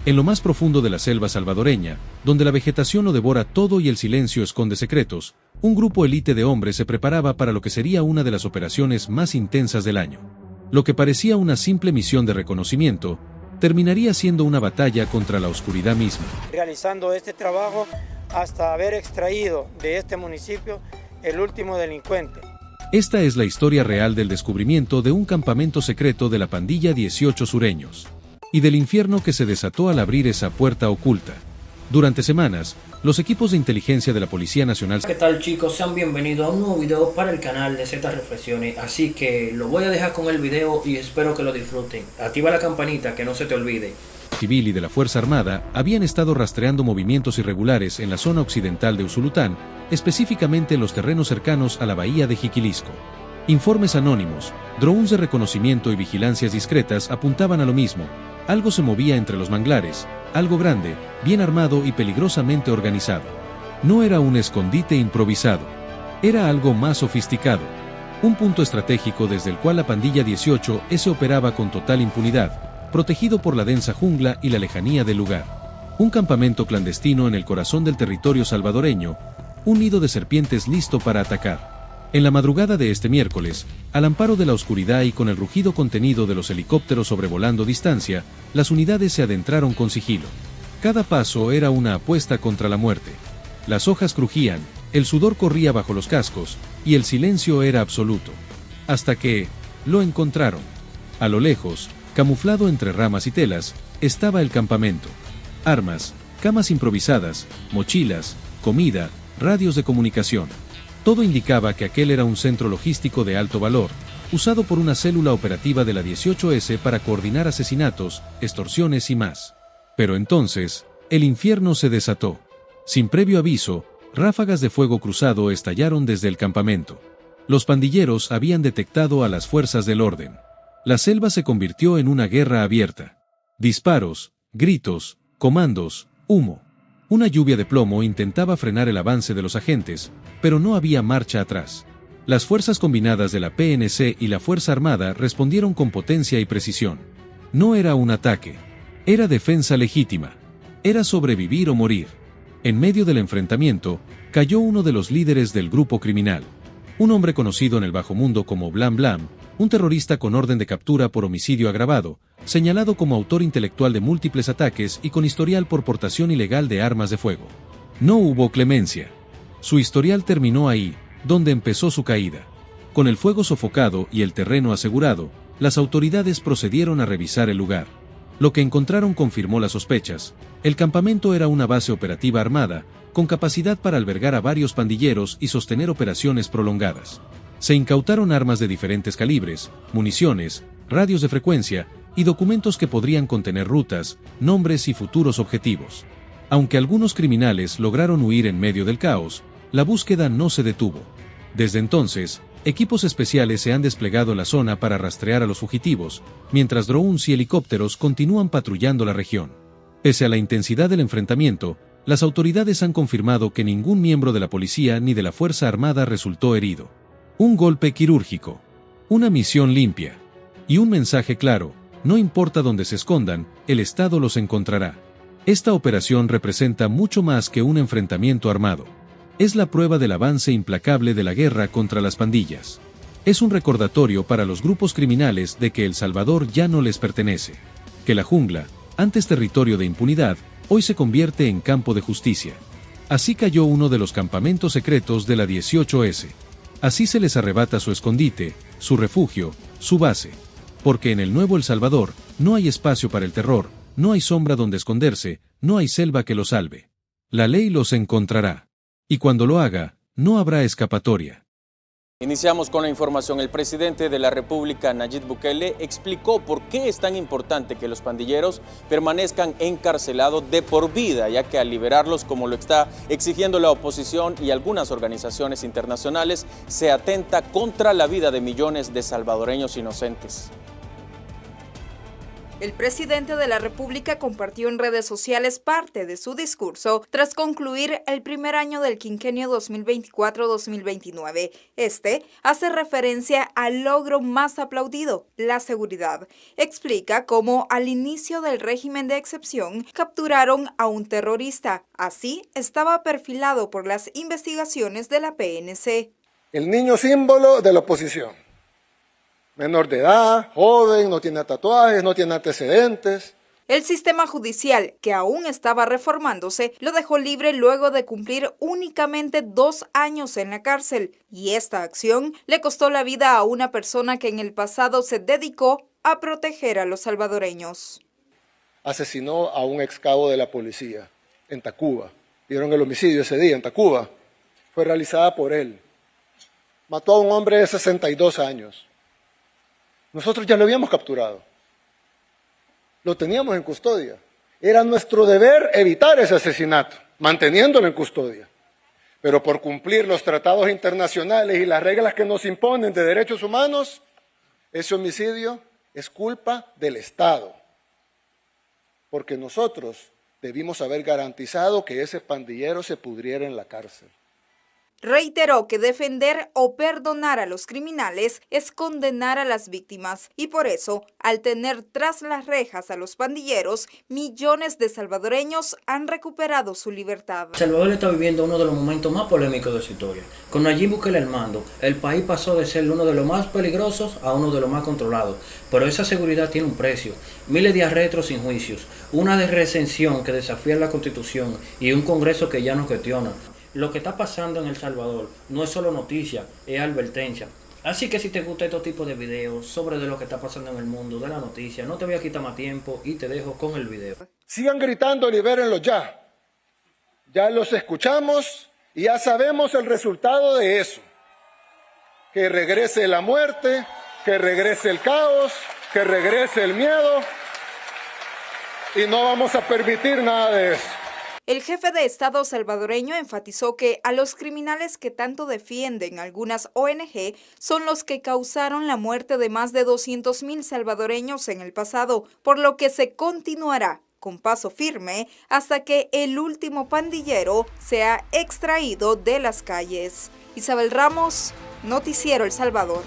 En lo más profundo de la selva salvadoreña, donde la vegetación lo devora todo y el silencio esconde secretos, un grupo élite de hombres se preparaba para lo que sería una de las operaciones más intensas del año. Lo que parecía una simple misión de reconocimiento, terminaría siendo una batalla contra la oscuridad misma. Realizando este trabajo hasta haber extraído de este municipio el último delincuente. Esta es la historia real del descubrimiento de un campamento secreto de la pandilla 18 Sureños, y del infierno que se desató al abrir esa puerta oculta. Durante semanas, los equipos de inteligencia de la Policía Nacional... ¿Qué tal, chicos? Sean bienvenidos a un nuevo video para el canal de Z Reflexiones. Así que lo voy a dejar con el video y espero que lo disfruten. Activa la campanita, que no se te olvide. Civil y de la Fuerza Armada habían estado rastreando movimientos irregulares en la zona occidental de Usulután, específicamente en los terrenos cercanos a la bahía de Jiquilisco. Informes anónimos, drones de reconocimiento y vigilancias discretas apuntaban a lo mismo. Algo se movía entre los manglares, algo grande, bien armado y peligrosamente organizado. No era un escondite improvisado. Era algo más sofisticado. Un punto estratégico desde el cual la pandilla 18S operaba con total impunidad, protegido por la densa jungla y la lejanía del lugar. Un campamento clandestino en el corazón del territorio salvadoreño, un nido de serpientes listo para atacar. En la madrugada de este miércoles, al amparo de la oscuridad y con el rugido contenido de los helicópteros sobrevolando distancia, las unidades se adentraron con sigilo. Cada paso era una apuesta contra la muerte. Las hojas crujían, el sudor corría bajo los cascos, y el silencio era absoluto. Hasta que lo encontraron. A lo lejos, camuflado entre ramas y telas, estaba el campamento. Armas, camas improvisadas, mochilas, comida, radios de comunicación. Todo indicaba que aquel era un centro logístico de alto valor, usado por una célula operativa de la 18S para coordinar asesinatos, extorsiones y más. Pero entonces, el infierno se desató. Sin previo aviso, ráfagas de fuego cruzado estallaron desde el campamento. Los pandilleros habían detectado a las fuerzas del orden. La selva se convirtió en una guerra abierta. Disparos, gritos, comandos, humo. Una lluvia de plomo intentaba frenar el avance de los agentes, pero no había marcha atrás. Las fuerzas combinadas de la PNC y la Fuerza Armada respondieron con potencia y precisión. No era un ataque. Era defensa legítima. Era sobrevivir o morir. En medio del enfrentamiento, cayó uno de los líderes del grupo criminal. Un hombre conocido en el bajo mundo como Blam Blam, un terrorista con orden de captura por homicidio agravado, señalado como autor intelectual de múltiples ataques y con historial por portación ilegal de armas de fuego. No hubo clemencia. Su historial terminó ahí, donde empezó su caída. Con el fuego sofocado y el terreno asegurado, las autoridades procedieron a revisar el lugar. Lo que encontraron confirmó las sospechas. El campamento era una base operativa armada, con capacidad para albergar a varios pandilleros y sostener operaciones prolongadas. Se incautaron armas de diferentes calibres, municiones, radios de frecuencia y documentos que podrían contener rutas, nombres y futuros objetivos. Aunque algunos criminales lograron huir en medio del caos, la búsqueda no se detuvo. Desde entonces, equipos especiales se han desplegado en la zona para rastrear a los fugitivos, mientras drones y helicópteros continúan patrullando la región. Pese a la intensidad del enfrentamiento, las autoridades han confirmado que ningún miembro de la policía ni de la Fuerza Armada resultó herido. Un golpe quirúrgico, una misión limpia y un mensaje claro: no importa dónde se escondan, el Estado los encontrará. Esta operación representa mucho más que un enfrentamiento armado. Es la prueba del avance implacable de la guerra contra las pandillas. Es un recordatorio para los grupos criminales de que El Salvador ya no les pertenece. Que la jungla, antes territorio de impunidad, hoy se convierte en campo de justicia. Así cayó uno de los campamentos secretos de la 18S. Así se les arrebata su escondite, su refugio, su base. Porque en el nuevo El Salvador, no hay espacio para el terror, no hay sombra donde esconderse, no hay selva que los salve. La ley los encontrará. Y cuando lo haga, no habrá escapatoria. Iniciamos con la información. El presidente de la República, Nayib Bukele, explicó por qué es tan importante que los pandilleros permanezcan encarcelados de por vida, ya que al liberarlos, como lo está exigiendo la oposición y algunas organizaciones internacionales, se atenta contra la vida de millones de salvadoreños inocentes. El presidente de la República compartió en redes sociales parte de su discurso tras concluir el primer año del quinquenio 2024-2029. Este hace referencia al logro más aplaudido, la seguridad. Explica cómo al inicio del régimen de excepción capturaron a un terrorista. Así estaba perfilado por las investigaciones de la PNC. El niño símbolo de la oposición. Menor de edad, joven, no tiene tatuajes, no tiene antecedentes. El sistema judicial, que aún estaba reformándose, lo dejó libre luego de cumplir únicamente 2 años en la cárcel. Y esta acción le costó la vida a una persona que en el pasado se dedicó a proteger a los salvadoreños. Asesinó a un ex cabo de la policía en Tacuba. Vieron el homicidio ese día en Tacuba. Fue realizada por él. Mató a un hombre de 62 años. Nosotros ya lo habíamos capturado. Lo teníamos en custodia. Era nuestro deber evitar ese asesinato, manteniéndolo en custodia. Pero por cumplir los tratados internacionales y las reglas que nos imponen de derechos humanos, ese homicidio es culpa del Estado. Porque nosotros debimos haber garantizado que ese pandillero se pudriera en la cárcel. Reiteró que defender o perdonar a los criminales es condenar a las víctimas y por eso, al tener tras las rejas a los pandilleros, millones de salvadoreños han recuperado su libertad. El Salvador está viviendo uno de los momentos más polémicos de su historia. Con Nayib Bukele al mando, el país pasó de ser uno de los más peligrosos a uno de los más controlados. Pero esa seguridad tiene un precio. Miles de arrestos sin juicios, una de recensión que desafía la Constitución y un Congreso que ya no cuestiona. Lo que está pasando en El Salvador no es solo noticia, es advertencia. Así que si te gusta este tipo de videos sobre de lo que está pasando en el mundo, de la noticia, no te voy a quitar más tiempo y te dejo con el video. Sigan gritando, libérenlos ya. Ya los escuchamos y ya sabemos el resultado de eso. Que regrese la muerte, que regrese el caos, que regrese el miedo. Y no vamos a permitir nada de eso. El jefe de Estado salvadoreño enfatizó que a los criminales que tanto defienden algunas ONG son los que causaron la muerte de más de 200,000 salvadoreños en el pasado, por lo que se continuará con paso firme hasta que el último pandillero sea extraído de las calles. Isabel Ramos, Noticiero El Salvador.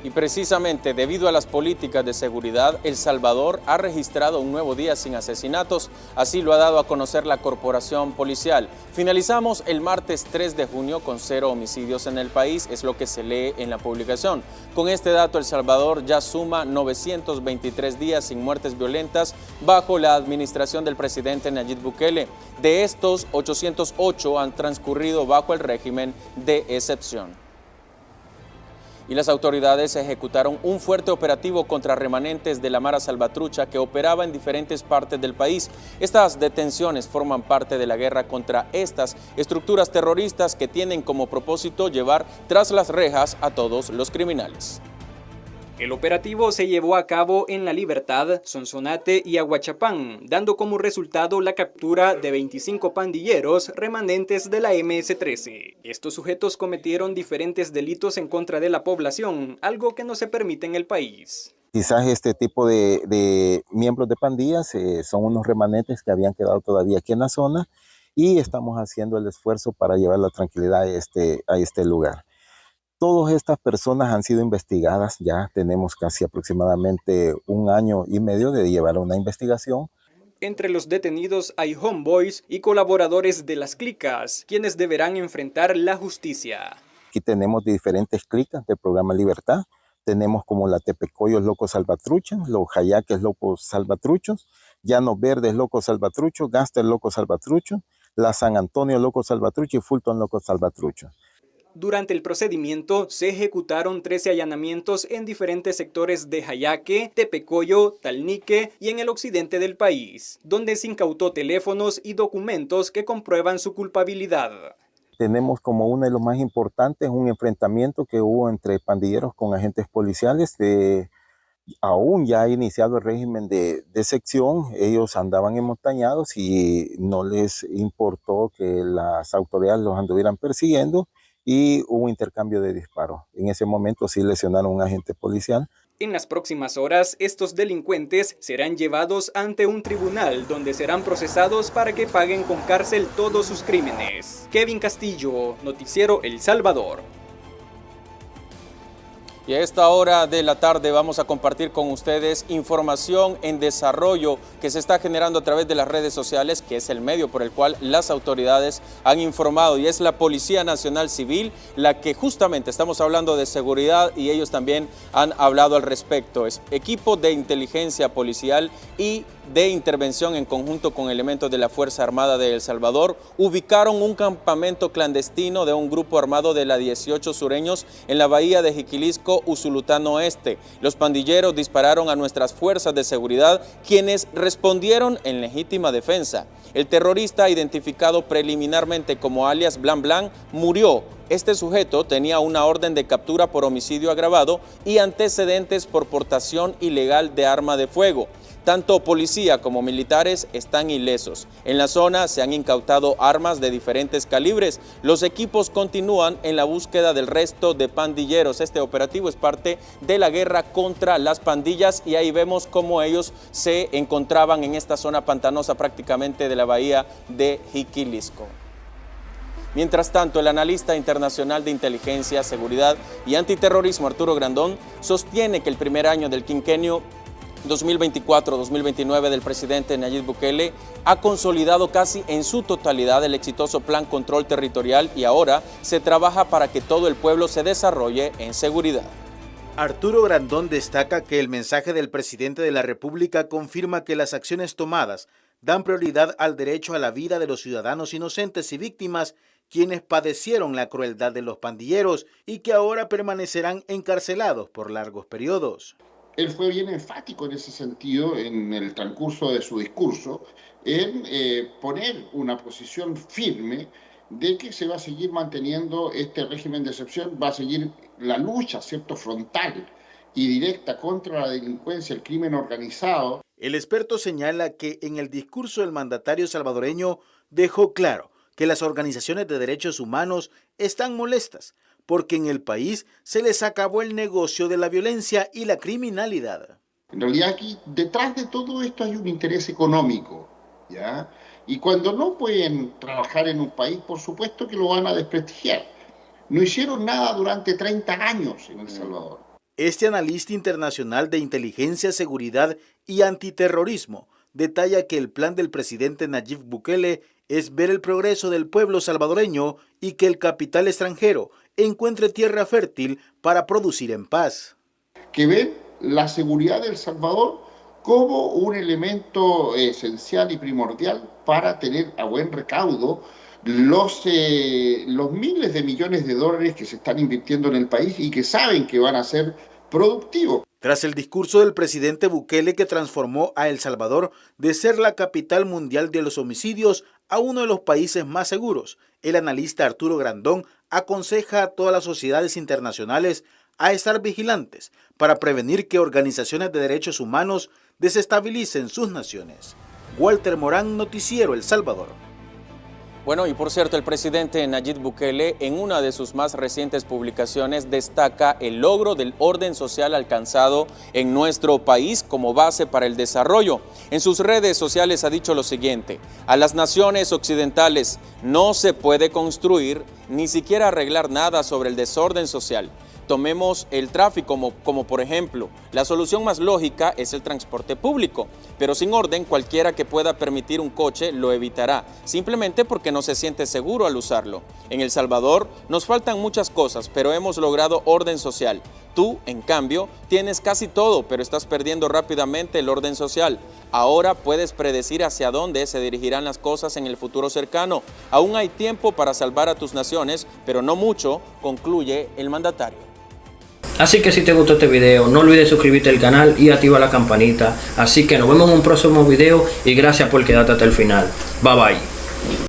Y precisamente debido a las políticas de seguridad, El Salvador ha registrado un nuevo día sin asesinatos, así lo ha dado a conocer la corporación policial. Finalizamos el martes 3 de junio con 0 homicidios en el país, es lo que se lee en la publicación. Con este dato, El Salvador ya suma 923 días sin muertes violentas bajo la administración del presidente Nayib Bukele. De estos, 808 han transcurrido bajo el régimen de excepción. Y las autoridades ejecutaron un fuerte operativo contra remanentes de la Mara Salvatrucha que operaba en diferentes partes del país. Estas detenciones forman parte de la guerra contra estas estructuras terroristas que tienen como propósito llevar tras las rejas a todos los criminales. El operativo se llevó a cabo en La Libertad, Sonsonate y Aguachapán, dando como resultado la captura de 25 pandilleros remanentes de la MS-13. Estos sujetos cometieron diferentes delitos en contra de la población, algo que no se permite en el país. Quizás este tipo de miembros de pandillas son unos remanentes que habían quedado todavía aquí en la zona y estamos haciendo el esfuerzo para llevar la tranquilidad a este lugar. Todas estas personas han sido investigadas, ya tenemos casi aproximadamente 1 año y medio de llevar una investigación. Entre los detenidos hay homeboys y colaboradores de las clicas, quienes deberán enfrentar la justicia. Aquí tenemos diferentes clicas del programa Libertad. Tenemos como la Tepecoyos Locos Salvatruchos, los Jayaques Locos Salvatruchos, Llanos Verdes Locos Salvatruchos, Gaster Locos Salvatruchos, la San Antonio Locos Salvatruchos y Fulton Locos Salvatruchos. Durante el procedimiento se ejecutaron 13 allanamientos en diferentes sectores de Jayaque, Tepecoyo, Talnique y en el occidente del país, donde se incautó teléfonos y documentos que comprueban su culpabilidad. Tenemos como uno de los más importantes un enfrentamiento que hubo entre pandilleros con agentes policiales. Aún ya ha iniciado el régimen de sección, ellos andaban enmontañados y no les importó que las autoridades los anduvieran persiguiendo y hubo un intercambio de disparos. En ese momento sí lesionaron a un agente policial. En las próximas horas, estos delincuentes serán llevados ante un tribunal donde serán procesados para que paguen con cárcel todos sus crímenes. Kevin Castillo, Noticiero El Salvador. Y a esta hora de la tarde vamos a compartir con ustedes información en desarrollo que se está generando a través de las redes sociales, que es el medio por el cual las autoridades han informado, y es la Policía Nacional Civil la que justamente estamos hablando de seguridad y ellos también han hablado al respecto. Es equipo de inteligencia policial y de intervención en conjunto con elementos de la Fuerza Armada de El Salvador ubicaron un campamento clandestino de un grupo armado de la 18 sureños en la bahía de Jiquilisco, Usulután Oeste. Los pandilleros dispararon a nuestras fuerzas de seguridad, quienes respondieron en legítima defensa. El terrorista, identificado preliminarmente como alias Blan Blan, murió. Este sujeto tenía una orden de captura por homicidio agravado y antecedentes por portación ilegal de arma de fuego. Tanto policía como militares están ilesos. En la zona se han incautado armas de diferentes calibres. Los equipos continúan en la búsqueda del resto de pandilleros. Este operativo es parte de la guerra contra las pandillas y ahí vemos cómo ellos se encontraban en esta zona pantanosa prácticamente de la bahía de Jiquilisco. Mientras tanto, el analista internacional de inteligencia, seguridad y antiterrorismo Arturo Grandón sostiene que el primer año del quinquenio 2024-2029 del presidente Nayib Bukele ha consolidado casi en su totalidad el exitoso Plan Control Territorial y ahora se trabaja para que todo el pueblo se desarrolle en seguridad. Arturo Grandón destaca que el mensaje del presidente de la República confirma que las acciones tomadas dan prioridad al derecho a la vida de los ciudadanos inocentes y víctimas quienes padecieron la crueldad de los pandilleros y que ahora permanecerán encarcelados por largos periodos. Él fue bien enfático en ese sentido en el transcurso de su discurso, en poner una posición firme de que se va a seguir manteniendo este régimen de excepción, va a seguir la lucha, ¿cierto?, frontal y directa contra la delincuencia, el crimen organizado. El experto señala que en el discurso el mandatario salvadoreño dejó claro que las organizaciones de derechos humanos están molestas porque en el país se les acabó el negocio de la violencia y la criminalidad. En realidad aquí detrás de todo esto hay un interés económico, ¿ya? Y cuando no pueden trabajar en un país, por supuesto que lo van a desprestigiar. No hicieron nada durante 30 años en El Salvador. Este analista internacional de inteligencia, seguridad y antiterrorismo detalla que el plan del presidente Nayib Bukele es ver el progreso del pueblo salvadoreño y que el capital extranjero encuentre tierra fértil para producir en paz. Que ven la seguridad de El Salvador como un elemento esencial y primordial para tener a buen recaudo los miles de millones de dólares que se están invirtiendo en el país y que saben que van a ser productivos. Tras el discurso del presidente Bukele que transformó a El Salvador de ser la capital mundial de los homicidios a uno de los países más seguros, el analista Arturo Grandón aconseja a todas las sociedades internacionales a estar vigilantes para prevenir que organizaciones de derechos humanos desestabilicen sus naciones. Walter Morán, Noticiero El Salvador. Bueno, y por cierto, el presidente Nayib Bukele en una de sus más recientes publicaciones destaca el logro del orden social alcanzado en nuestro país como base para el desarrollo. En sus redes sociales ha dicho lo siguiente: a las naciones occidentales no se puede construir ni siquiera arreglar nada sobre el desorden social. Tomemos el tráfico como por ejemplo, la solución más lógica es el transporte público, pero sin orden cualquiera que pueda permitir un coche lo evitará, simplemente porque no se siente seguro al usarlo. En El Salvador nos faltan muchas cosas, pero hemos logrado orden social. Tú, en cambio, tienes casi todo, pero estás perdiendo rápidamente el orden social. Ahora puedes predecir hacia dónde se dirigirán las cosas en el futuro cercano. Aún hay tiempo para salvar a tus naciones, pero no mucho, concluye el mandatario. Así que si te gustó este video, no olvides suscribirte al canal y activa la campanita. Así que nos vemos en un próximo video y gracias por quedarte hasta el final. Bye bye.